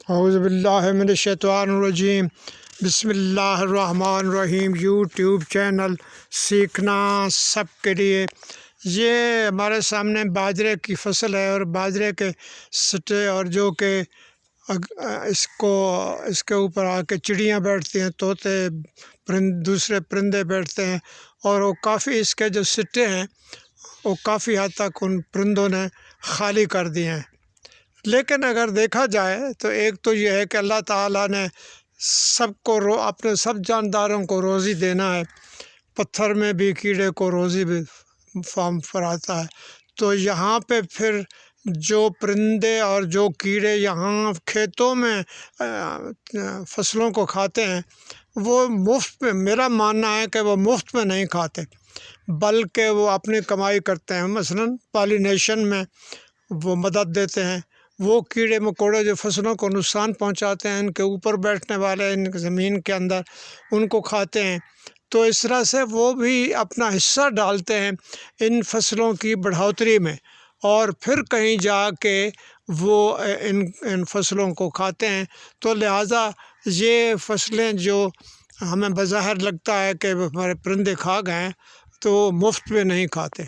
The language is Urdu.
اعوذ باللہ من الشیطان الرجیم، بسم اللہ الرحمن الرحیم۔ یوٹیوب چینل سیکھنا سب کے لیے، یہ ہمارے سامنے باجرے کی فصل ہے اور باجرے کے سٹے، اور جو کہ اس کے اوپر آ کے چڑیاں بیٹھتی ہیں، طوطے دوسرے پرندے بیٹھتے ہیں، اور وہ کافی اس کے جو سٹے ہیں وہ کافی حد تک ان پرندوں نے خالی کر دیے ہیں۔ لیکن اگر دیکھا جائے تو ایک تو یہ ہے کہ اللہ تعالیٰ نے سب کو اپنے سب جانداروں کو روزی دینا ہے، پتھر میں بھی کیڑے کو روزی بھی فارم فراتا ہے، تو یہاں پہ پھر جو پرندے اور جو کیڑے یہاں کھیتوں میں فصلوں کو کھاتے ہیں، وہ مفت میں، میرا ماننا ہے کہ وہ مفت میں نہیں کھاتے، بلکہ وہ اپنی کمائی کرتے ہیں۔ مثلاً پالینیشن میں وہ مدد دیتے ہیں، وہ کیڑے مکوڑے جو فصلوں کو نقصان پہنچاتے ہیں، ان کے اوپر بیٹھنے والے، ان زمین کے اندر، ان کو کھاتے ہیں، تو اس طرح سے وہ بھی اپنا حصہ ڈالتے ہیں ان فصلوں کی بڑھوتری میں، اور پھر کہیں جا کے وہ ان فصلوں کو کھاتے ہیں۔ تو لہٰذا یہ فصلیں جو ہمیں بظاہر لگتا ہے کہ ہمارے پرندے کھا گئے ہیں، تو وہ مفت میں نہیں کھاتے۔